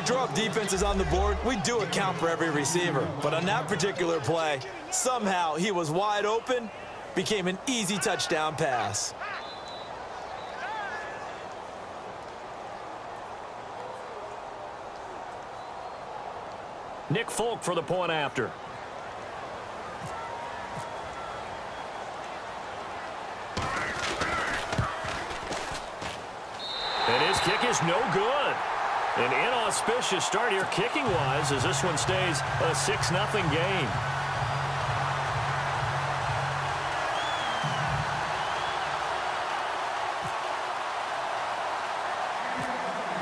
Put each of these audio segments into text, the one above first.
draw up defenses on the board, we do account for every receiver. But on that particular play, somehow he was wide open, became an easy touchdown pass. Nick Folk for the point after. And his kick is no good. An inauspicious start here kicking-wise as this one stays a 6-0 game.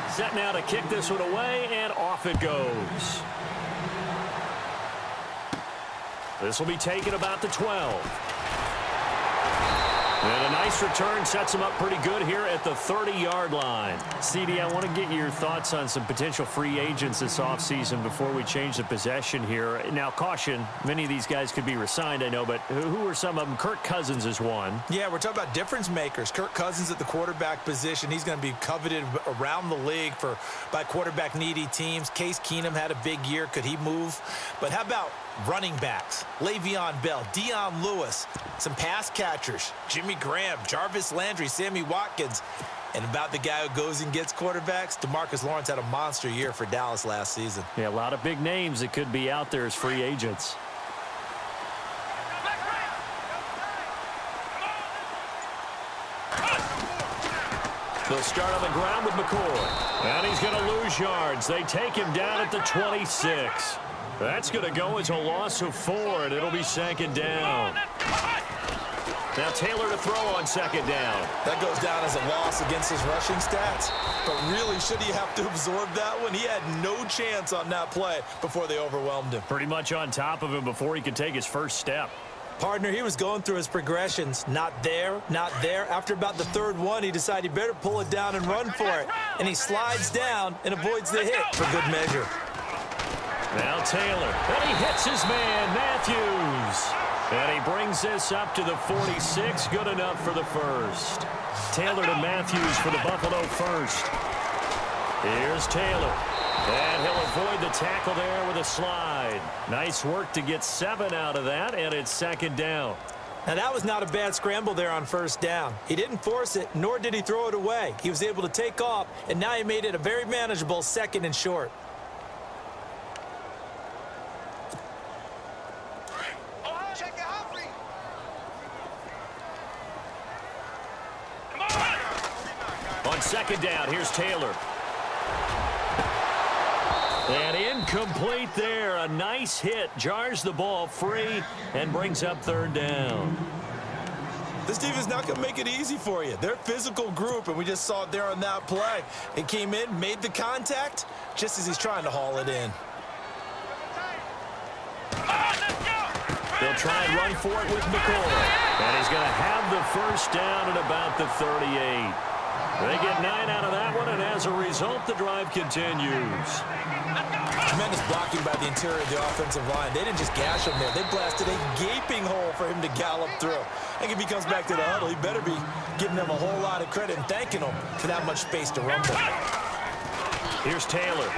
Set now to kick this one away, and off it goes. This will be taken about the 12. And a nice return sets him up pretty good here at the 30-yard line. CD, I want to get your thoughts on some potential free agents this offseason before we change the possession here. Now, caution, many of these guys could be re-signed, I know, but who are some of them? Kirk Cousins is one. Yeah, we're talking about difference makers. Kirk Cousins at the quarterback position. He's going to be coveted around the league by quarterback-needy teams. Case Keenum had a big year. Could he move? But how about running backs? Le'Veon Bell, Dion Lewis, some pass catchers, Jimmy Graham, Jarvis Landry, Sammy Watkins. And about the guy who goes and gets quarterbacks, DeMarcus Lawrence had a monster year for Dallas last season. Yeah, a lot of big names that could be out there as free agents. They'll start on the ground with McCoy. And he's going to lose yards. They take him down at the 26. That's going to go as a loss of 4, and it'll be 2nd down. Now Taylor to throw on 2nd down. That goes down as a loss against his rushing stats. But really, should he have to absorb that one? He had no chance on that play before they overwhelmed him. Pretty much on top of him before he could take his first step. Partner, he was going through his progressions. Not there, not there. After about the 3rd one, he decided he better pull it down and run for it. And he slides down and avoids the hit for good measure. Now Taylor, and he hits his man, Matthews. And he brings this up to the 46, good enough for the first. Taylor to Matthews for the Buffalo first. Here's Taylor. And he'll avoid the tackle there with a slide. Nice work to get 7 out of that, and it's 2nd down. Now, that was not a bad scramble there on 1st down. He didn't force it, nor did he throw it away. He was able to take off, and now he made it a very manageable 2nd and short. On 2nd down, here's Taylor. And incomplete there. A nice hit. Jars the ball free and brings up 3rd down. This defense is not going to make it easy for you. They're a physical group, and we just saw it there on that play. It came in, made the contact, just as he's trying to haul it in. They'll try and run for it with McCoy. And he's going to have the 1st down at about the 38. They get 9 out of that one, and as a result, the drive continues. Tremendous blocking by the interior of the offensive line. They didn't just gash him there. They blasted a gaping hole for him to gallop through. I think if he comes back to the huddle, he better be giving them a whole lot of credit and thanking them for that much space to rumble. Here's Taylor.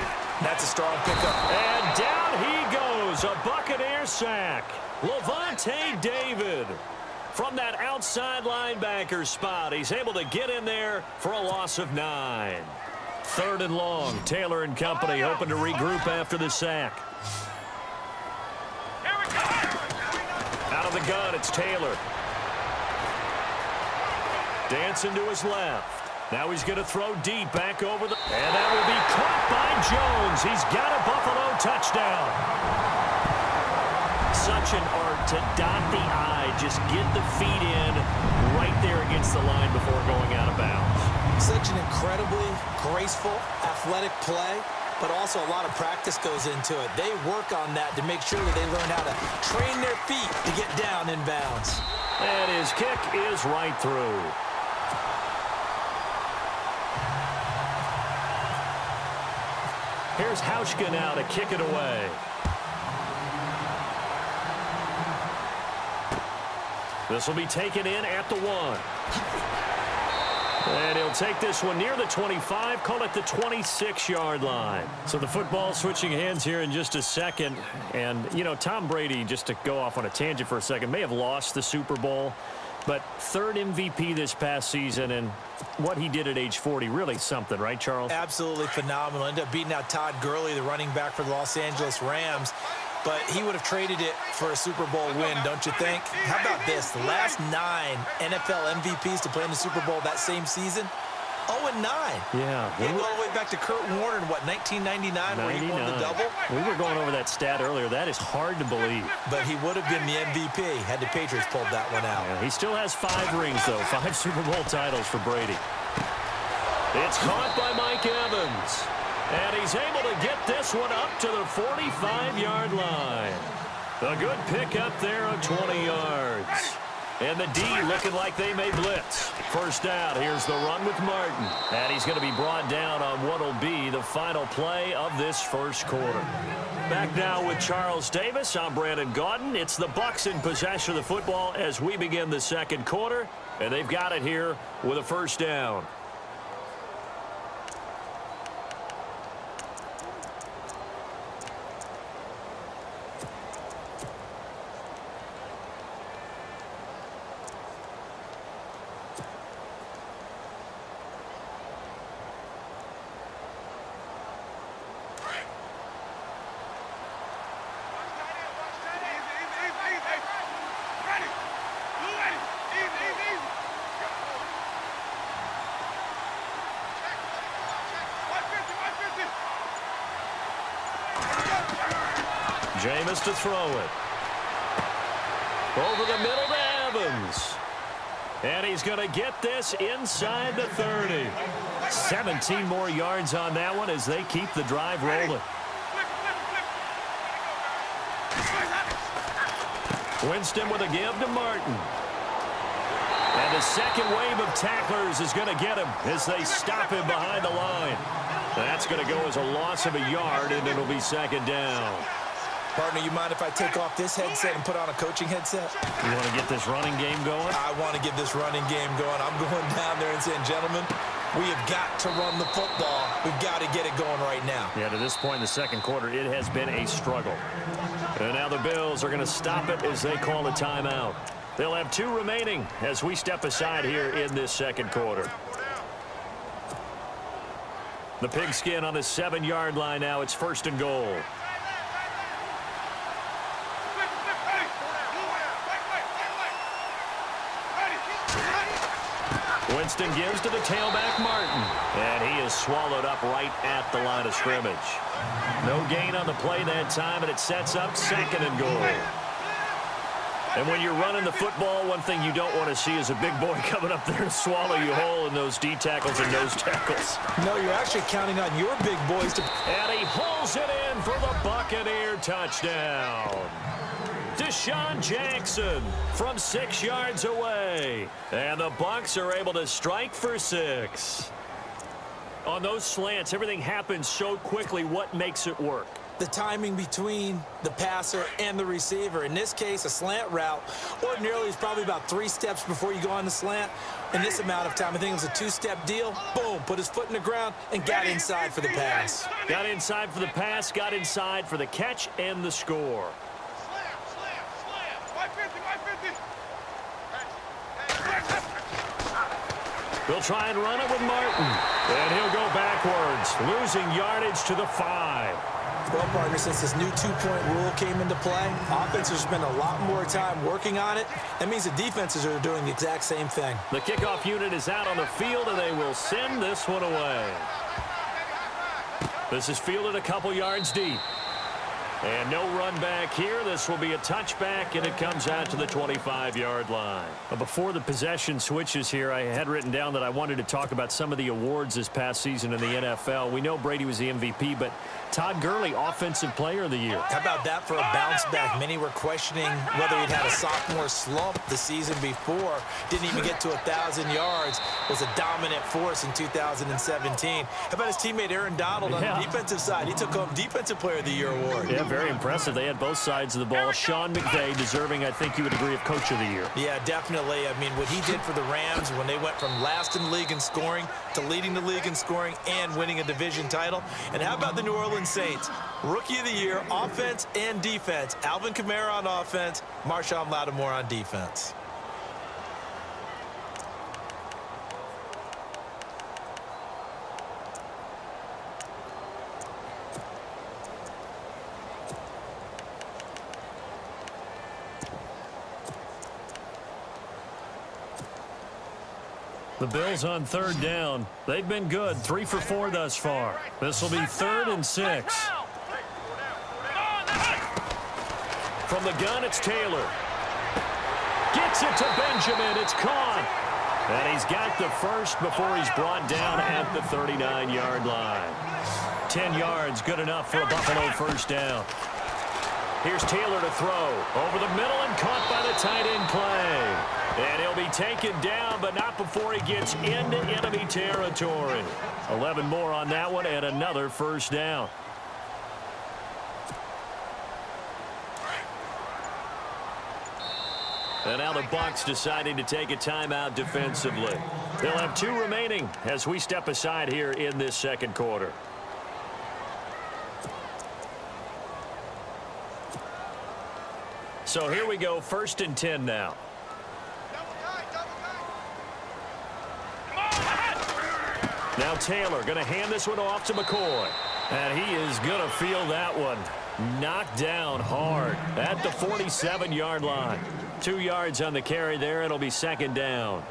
That's a strong pickup. And down he goes. A Buccaneer sack. Levante David. From that outside linebacker spot, he's able to get in there for a loss of 9. 3rd and long. Taylor and company hoping to regroup after the sack. Out of the gun, it's Taylor. Dancing to his left. Now he's going to throw deep back over the... And that will be caught by Jones. He's got a Buffalo touchdown. Such an art to dot the I, just get the feet in right there against the line before going out of bounds. Such an incredibly graceful, athletic play, but also a lot of practice goes into it. They work on that to make sure that they learn how to train their feet to get down in bounds. And his kick is right through. Here's Hauschka now to kick it away. This will be taken in at the 1. And he'll take this one near the 25, call it the 26-yard line. So the football switching hands here in just a second. And, you know, Tom Brady, just to go off on a tangent for a second, may have lost the Super Bowl, but third MVP this past season, and what he did at age 40, really something, right, Charles? Absolutely phenomenal. Ended up beating out Todd Gurley, the running back for the Los Angeles Rams. But he would have traded it for a Super Bowl win, don't you think? How about this? The last 9 NFL MVPs to play in the Super Bowl that same season, 0-9. Yeah. He go all the way back to Kurt Warner in, what, 1999, where he won the double? We were going over that stat earlier. That is hard to believe. But he would have been the MVP had the Patriots pulled that one out. Yeah, he still has 5 rings, though. 5 Super Bowl titles for Brady. It's caught by Mike Evans. And he's able to get this one up to the 45-yard line. A good pickup there of 20 yards. And the D looking like they may blitz. First down, here's the run with Martin. And he's going to be brought down on what will be the final play of this first quarter. Back now with Charles Davis. I'm Brandon Gaudin. It's the Bucs in possession of the football as we begin the second quarter. And they've got it here with a first down. Jameis to throw it. Over the middle to Evans. And he's going to get this inside the 30. 17 more yards on that one as they keep the drive rolling. Winston with a give to Martin. And the second wave of tacklers is going to get him as they stop him behind the line. That's going to go as a loss of a yard, and it'll be second down. Partner, you mind if I take off this headset and put on a coaching headset? You want to get this running game going? I want to get this running game going. I'm going down there and saying, gentlemen, we have got to run the football. We've got to get it going right now. Yeah, to this point in the second quarter, it has been a struggle. And now the Bills are going to stop it as they call a timeout. They'll have 2 remaining as we step aside here in this second quarter. The pigskin on the 7-yard line now. It's first and goal. Winston gives to the tailback, Martin. And he is swallowed up right at the line of scrimmage. No gain on the play that time, and it sets up second and goal. And when you're running the football, one thing you don't want to see is a big boy coming up there and swallow you whole in those D tackles and nose tackles. No, you're actually counting on your big boys to... And he pulls it in for the Buccaneer touchdown. Deshaun Jackson from 6 yards away. And the Bucs are able to strike for 6. On those slants, everything happens so quickly. What makes it work? The timing between the passer and the receiver. In this case, a slant route ordinarily is probably about 3 steps before you go on the slant. In this amount of time, I think it was a 2-step deal. Boom, put his foot in the ground and got inside for the pass. Got inside for the pass, got inside for the catch and the score. They'll try and run it with Martin. And he'll go backwards, losing yardage to the 5. Well, partner, since this new 2-point rule came into play, offenses spend a lot more time working on it. That means the defenses are doing the exact same thing. The kickoff unit is out on the field, and they will send this one away. This is fielded a couple yards deep. And no run back here. This will be a touchback, and it comes out to the 25-yard line. Before the possession switches here, I had written down that I wanted to talk about some of the awards this past season in the NFL. We know Brady was the MVP, but Todd Gurley, Offensive Player of the Year. How about that for a bounce back? Many were questioning whether he'd had a sophomore slump the season before. Didn't even get to 1,000 yards. Was a dominant force in 2017. How about his teammate Aaron Donald on the defensive side? He took home Defensive Player of the Year award. Yeah, very impressive. They had both sides of the ball. Sean McVay deserving, I think you would agree, of Coach of the Year. Yeah, definitely. I mean, what he did for the Rams when they went from last in the league in scoring to leading the league in scoring and winning a division title. And how about the New Orleans Saints? Rookie of the Year, offense and defense. Alvin Kamara on offense, Marshawn Lattimore on defense. The Bills on third down. They've been good, 3 for 4 thus far. This will be 3rd and 6. From the gun, it's Taylor. Gets it to Benjamin. It's caught. And he's got the first before he's brought down at the 39-yard line. 10 yards, good enough for a Buffalo first down. Here's Taylor to throw. Over the middle and caught by the tight end play. And he'll be taken down, but not before he gets into enemy territory. 11 more on that one and another first down. And now the Bucs deciding to take a timeout defensively. They'll have 2 remaining as we step aside here in this second quarter. So here we go, 1st and 10 now. Now Taylor going to hand this one off to McCoy. And he is going to feel that one knocked down hard at the 47-yard line. 2 yards on the carry there. It'll be 2nd down.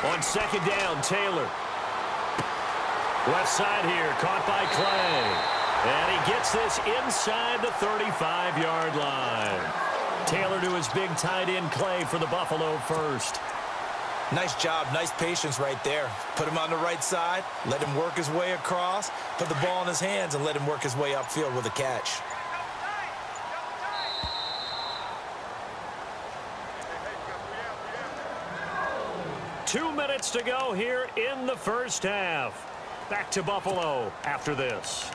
On 2nd down, Taylor. Left side here, caught by Clay. And he gets this inside the 35-yard line. Taylor to his big tight end Clay for the Buffalo first. Nice job, nice patience right there. Put him on the right side, let him work his way across, put the ball in his hands, and let him work his way upfield with a catch. Two minutes to go here in the first half. Back to Buffalo after this.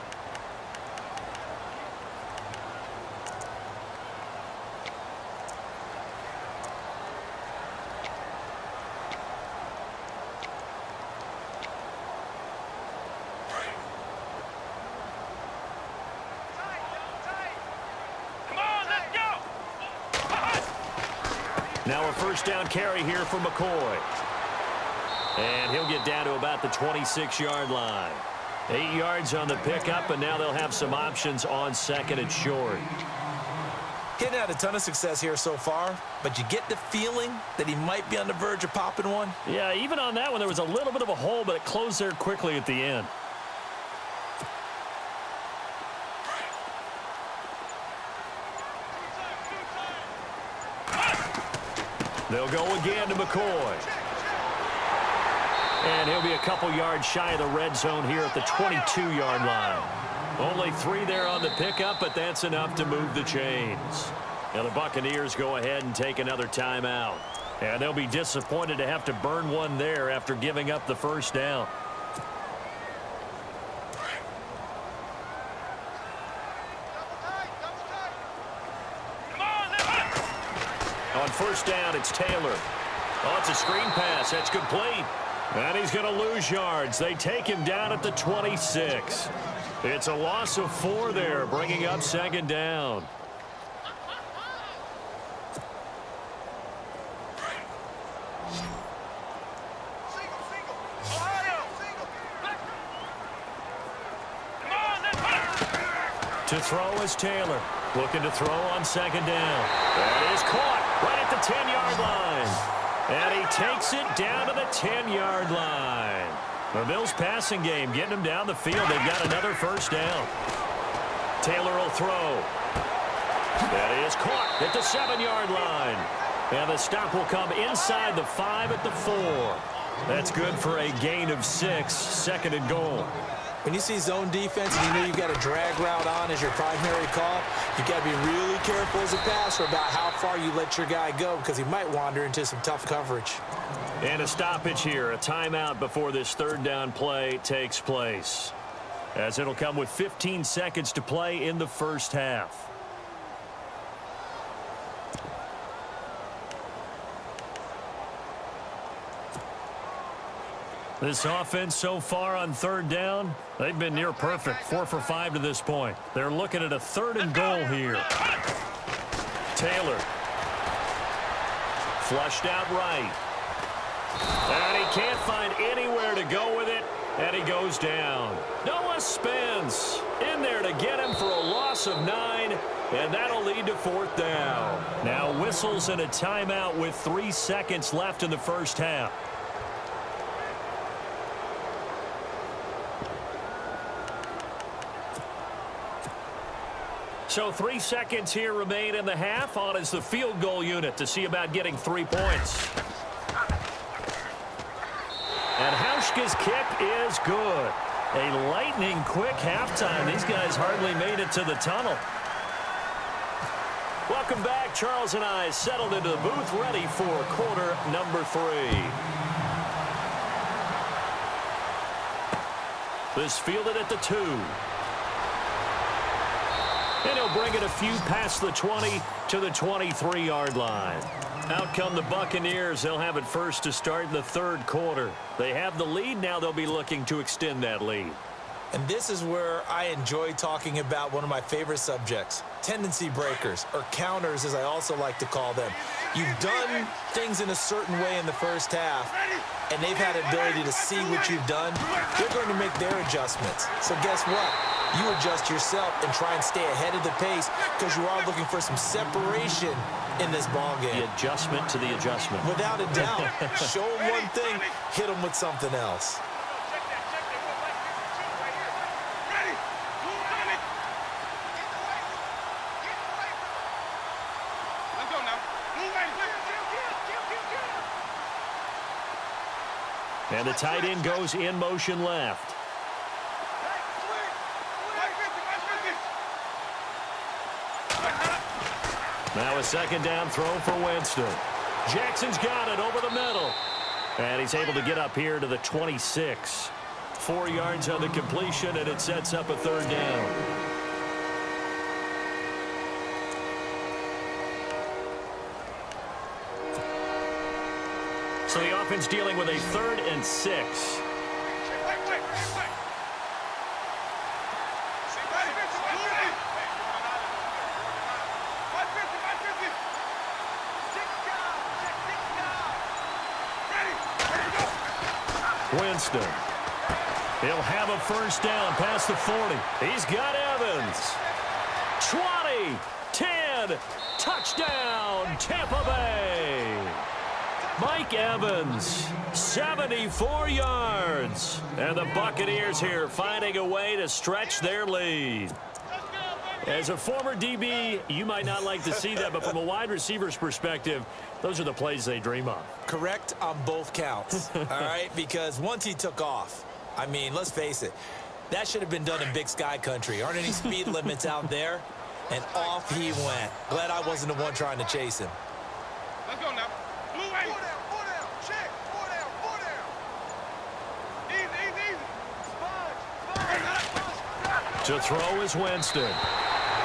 Now a first down carry here for McCoy. And he'll get down to about the 26-yard line. 8 yards on the pickup, and now they'll have some options on 2nd and short. He hadn't had a ton of success here so far, but you get the feeling that he might be on the verge of popping one. Yeah, even on that one, there was a little bit of a hole, but it closed there quickly at the end. They'll go again to McCoy. And he'll be a couple yards shy of the red zone here at the 22-yard line. Only 3 there on the pickup, but that's enough to move the chains. Now the Buccaneers go ahead and take another timeout. And they'll be disappointed to have to burn one there after giving up the first down. On first down, it's Taylor. Oh, it's a screen pass. That's complete. And he's going to lose yards. They take him down at the 26. It's a loss of 4 there, bringing up 2nd down. To throw is Taylor. Looking to throw on 2nd down. That is caught right at the 10-yard line. And he takes it down to the 10-yard line. The Bills passing game getting them down the field. They've got another first down. Taylor will throw. That is caught at the 7-yard line. And the stop will come inside the 5 at the 4. That's good for a gain of 6, 2nd and goal. When you see zone defense and you know you've got a drag route on as your primary call, you've got to be really careful as a passer about how far you let your guy go because he might wander into some tough coverage. And a stoppage here, a timeout before this third down play takes place, as it'll come with 15 seconds to play in the first half. This offense so far on third down, they've been near perfect, 4 for 5 to this point. They're looking at a 3rd and goal here. Taylor. Flushed out right. And he can't find anywhere to go with it, and he goes down. Noah Spence in there to get him for a loss of 9, and that'll lead to 4th down. Now whistles and a timeout with 3 seconds left in the first half. So 3 seconds here remain in the half. On is the field goal unit to see about getting 3 points. And Hauschka's kick is good. A lightning quick halftime. These guys hardly made it to the tunnel. Welcome back. Charles and I settled into the booth ready for quarter number 3. This fielded at the 2. And he'll bring it a few past the 20 to the 23-yard line. Out come the Buccaneers. They'll have it first to start the third quarter. They have the lead. Now they'll be looking to extend that lead. And this is where I enjoy talking about one of my favorite subjects, tendency breakers, or counters as I also like to call them. You've done things in a certain way in the first half, and they've had the ability to see what you've done. They're going to make their adjustments. So guess what? You adjust yourself and try and stay ahead of the pace because you are looking for some separation in this ball game. The adjustment to the adjustment. Without a doubt. Show them one thing, hit them with something else. And the tight end goes in motion left. Now a second down throw for Winston. Jackson's got it over the middle. And he's able to get up here to the 26. 4 yards on the completion, and it sets up a third down. So the offense dealing with a 3rd and 6. Winston. He'll have a first down past the 40. He's got Evans. 20, 10, touchdown, Tampa Bay. Mike Evans, 74 yards. And the Buccaneers here finding a way to stretch their lead. As a former DB, you might not like to see that, but from a wide receiver's perspective, those are the plays they dream of. Correct on both counts, all right? Because once he took off, I mean, let's face it, that should have been done in Big Sky country. Aren't any speed limits out there? And off he went. Glad I wasn't the one trying to chase him. Let's go now. Blue way. 4 down, check. 4 down, 4 down. Easy. Sponge. To throw is Winston.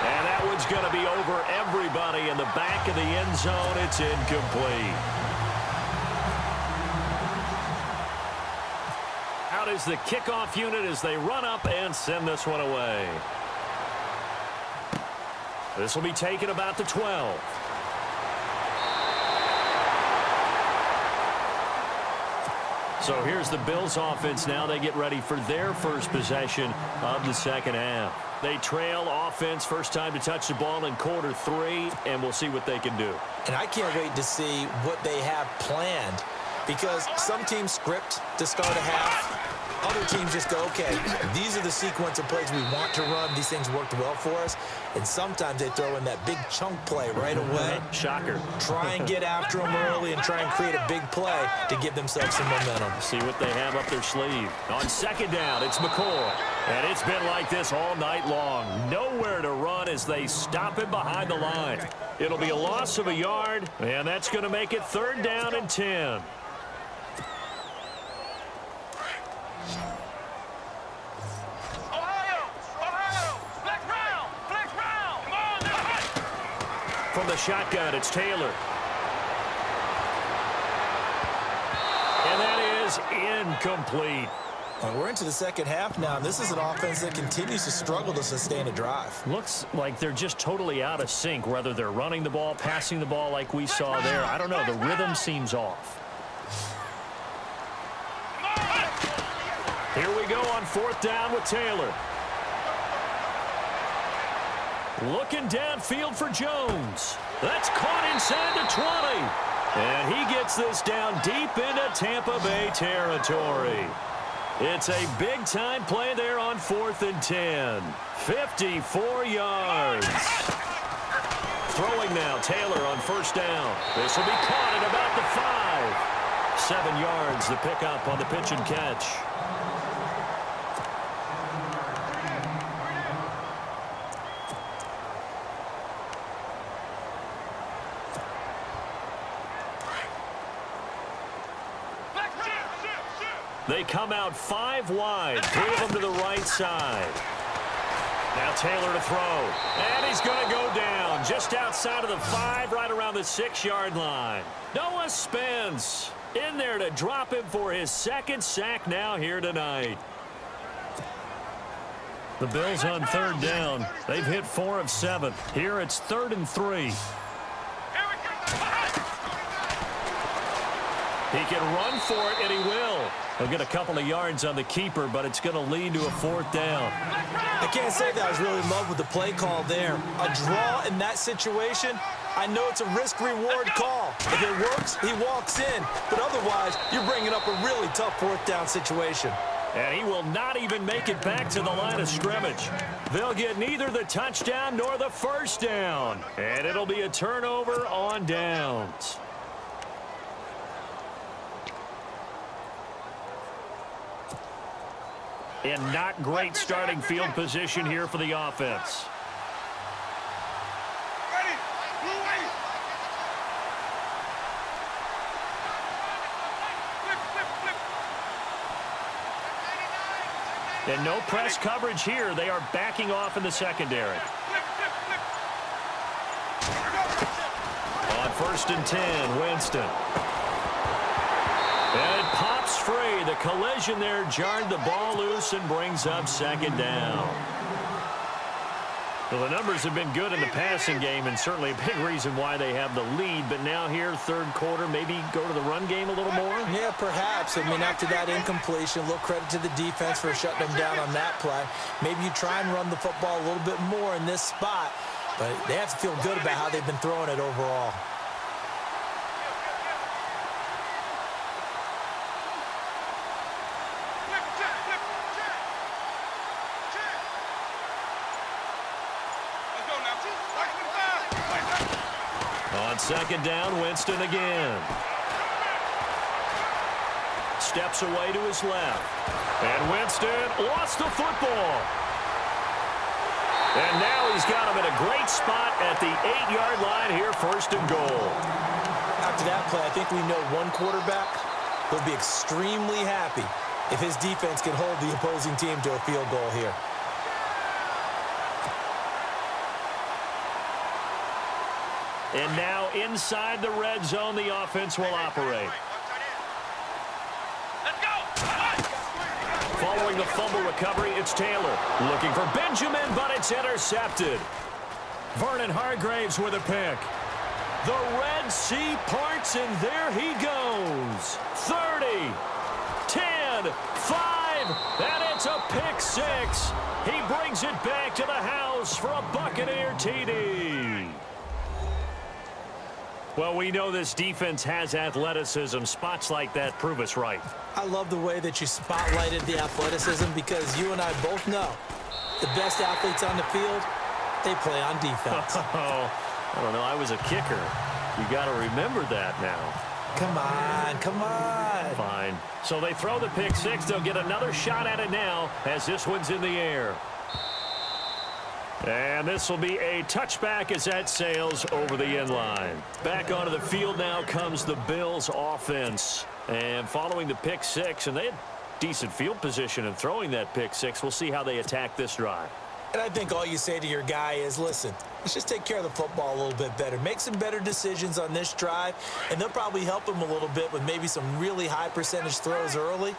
And that one's going to be over everybody in the back of the end zone. It's incomplete. Out is the kickoff unit as they run up and send this one away. This will be taken about the 12. So here's the Bills offense now. They get ready for their first possession of the second half. They trail offense, first time to touch the ball in quarter 3, and we'll see what they can do. And I can't wait to see what they have planned because some teams script to start a half. Other teams just go, okay, these are the sequence of plays we want to run. These things worked well for us. And sometimes they throw in that big chunk play right away. Shocker. Try and get after them early and try and create a big play to give themselves some momentum. See what they have up their sleeve. On second down, it's McCoy. And it's been like this all night long. Nowhere to run as they stop him behind the line. It'll be a loss of a yard, and that's going to make it 3rd down and 10. From the shotgun, it's Taylor. And that is incomplete. And we're into the second half now, and this is an offense that continues to struggle to sustain a drive. Looks like they're just totally out of sync, whether they're running the ball, passing the ball like we saw there. I don't know. The rhythm seems off. Here we go on 4th down with Taylor. Looking downfield for Jones. That's caught inside the 20. And he gets this down deep into Tampa Bay territory. It's a big-time play there on 4th and 10. 54 yards. Throwing now, Taylor on 1st down. This will be caught at about the 5. 7 yards the pickup on the pitch and catch. They come out 5 wide, 3 of them to the right side. Now Taylor to throw, and he's going to go down just outside of the 5, right around the 6-yard line. Noah Spence in there to drop him for his 2nd sack now here tonight. The Bills on 3rd down. They've hit 4 of 7. Here it's 3rd and 3. He can run for it, and he will. He'll get a couple of yards on the keeper, but it's going to lead to a 4th down. I can't say that I was really in love with the play call there. A draw in that situation, I know it's a risk-reward call. If it works, he walks in. But otherwise, you're bringing up a really tough 4th down situation. And he will not even make it back to the line of scrimmage. They'll get neither the touchdown nor the 1st down. And it'll be a turnover on downs. And not great starting field position here for the offense. And no press coverage here. They are backing off in the secondary. On 1st and 10, Winston. And it pops free. The collision there jarred the ball loose and brings up 2nd down. Well, the numbers have been good in the passing game, and certainly a big reason why they have the lead. But now here, 3rd quarter, maybe go to the run game a little more? Yeah, perhaps. I mean, after that incompletion, a little credit to the defense for shutting them down on that play. Maybe you try and run the football a little bit more in this spot. But they have to feel good about how they've been throwing it overall. On 2nd down, Winston again. Steps away to his left. And Winston lost the football. And now he's got him in a great spot at the 8-yard line here, 1st and goal. After that play, I think we know one quarterback will be extremely happy if his defense can hold the opposing team to a field goal here. And now inside the red zone, the offense will operate. Following the fumble recovery, it's Taylor. Looking for Benjamin, but it's intercepted. Vernon Hargraves with a pick. The Red Sea parts, and there he goes. 30, 10, 5, and it's a pick 6. He brings it back to the house for a Buccaneer TD. Well, we know this defense has athleticism. Spots like that prove us right. I love the way that you spotlighted the athleticism because you and I both know the best athletes on the field, they play on defense. Oh, I don't know. I was a kicker. You got to remember that now. Come on, come on. Fine. So they throw the pick six. They'll get another shot at it now as this one's in the air. And this will be a touchback as that sails over the end line. Back onto the field now comes the Bills offense. And following the pick six, and they had decent field position in throwing that pick six. We'll see how they attack this drive. And I think all you say to your guy is, listen, let's just take care of the football a little bit better. Make some better decisions on this drive, and they'll probably help him a little bit with maybe some really high percentage throws early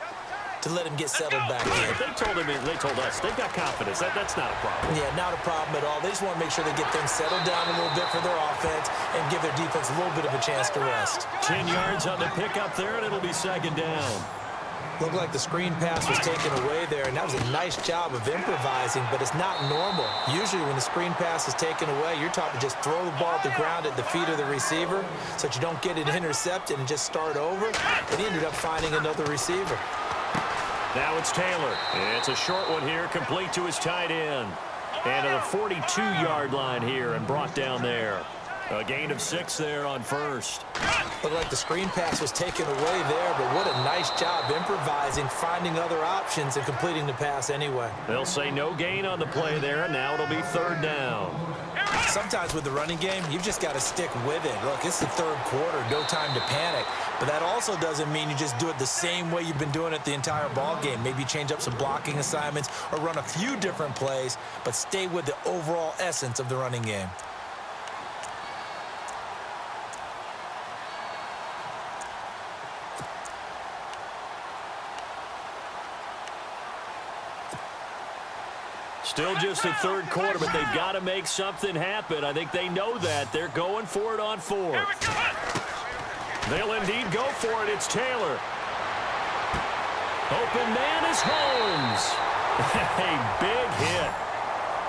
to let him get settled back in. They told us, they've got confidence. That's not a problem. Yeah, not a problem at all. They just want to make sure they get things settled down a little bit for their offense and give their defense a little bit of a chance to rest. 10 yards on the pickup there, and it'll be second down. Looked like the screen pass was taken away there, and that was a nice job of improvising, but it's not normal. Usually when the screen pass is taken away, you're taught to just throw the ball at the ground at the feet of the receiver so that you don't get it intercepted and just start over. But he ended up finding another receiver. Now it's Taylor. It's a short one here, complete to his tight end. And to the 42-yard line here and brought down there. A gain of 6 there on first. Looked like the screen pass was taken away there, but what a nice job improvising, finding other options, and completing the pass anyway. They'll say no gain on the play there, and now it'll be third down. Sometimes with the running game, you've just got to stick with it. Look, it's the third quarter, no time to panic. But that also doesn't mean you just do it the same way you've been doing it the entire ball game. Maybe change up some blocking assignments or run a few different plays, but stay with the overall essence of the running game. Still just the third quarter, but they've got to make something happen. I think they know that. They're going for it on fourth. They'll indeed go for it. It's Taylor. Open man is Holmes. A big hit.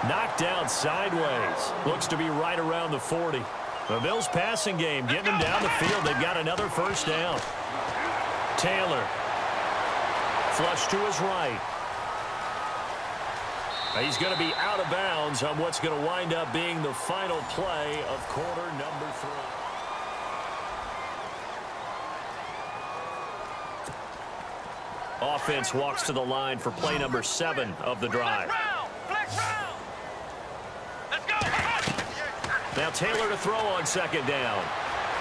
Knocked down sideways. Looks to be right around the 40. The Bills passing game getting them down the field. They've got another first down. Taylor. Flush to his right. He's going to be out of bounds on what's going to wind up being the final play of quarter number 3. Offense walks to the line for play number 7 of the drive. Now Taylor to throw on second down.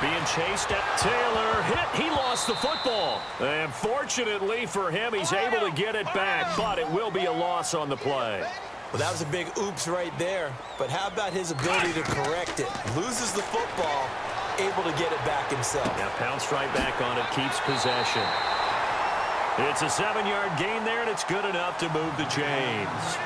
Being chased at Taylor. Hit. He lost the football. And fortunately for him, he's able to get it back, but it will be a loss on the play. Well, that was a big oops right there. But how about his ability to correct it? Loses the football, able to get it back himself. Yeah, pounced right back on it, keeps possession. It's a 7-yard gain there, and it's good enough to move the chains.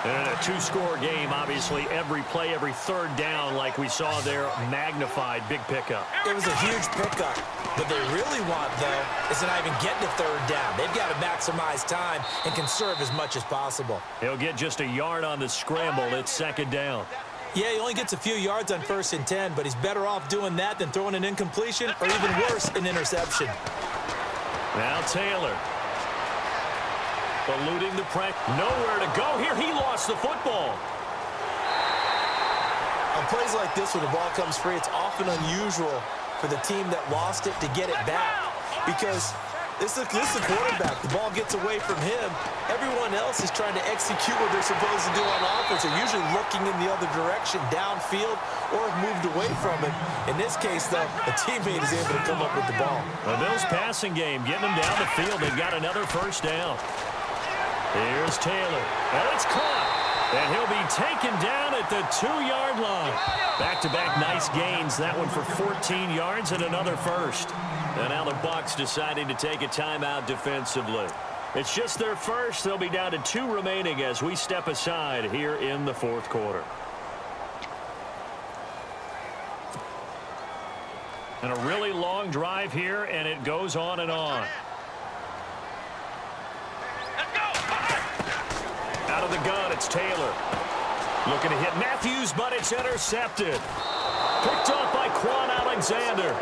And a 2-score game, obviously, every play, every third down, like we saw there, magnified, big pickup. It was a huge pickup. What they really want, though, is to not even get to third down. They've got to maximize time and conserve as much as possible. He'll get just a yard on the scramble. It's second down. Yeah, he only gets a few yards on 1st and 10, but he's better off doing that than throwing an incompletion or even worse, an interception. Now Taylor. Eluding the pressure. Nowhere to go here. He lost the football. On plays like this, when the ball comes free, it's often unusual for the team that lost it to get it back. Because this is the quarterback. The ball gets away from him. Everyone else is trying to execute what they're supposed to do on offense. They're usually looking in the other direction, downfield, or have moved away from it. In this case, though, a teammate is able to come up with the ball. The Bills passing game, getting them down the field. They've got another first down. Here's Taylor. And it's caught. And he'll be taken down at the 2-yard line. Back-to-back nice gains. That one for 14 yards and another first. And now the Bucs deciding to take a timeout defensively. It's just their first. They'll be down to 2 remaining as we step aside here in the fourth quarter. And a really long drive here, and it goes on and on. Out of the gun, it's Taylor. Looking to hit Matthews, but it's intercepted. Picked up by Quan Alexander.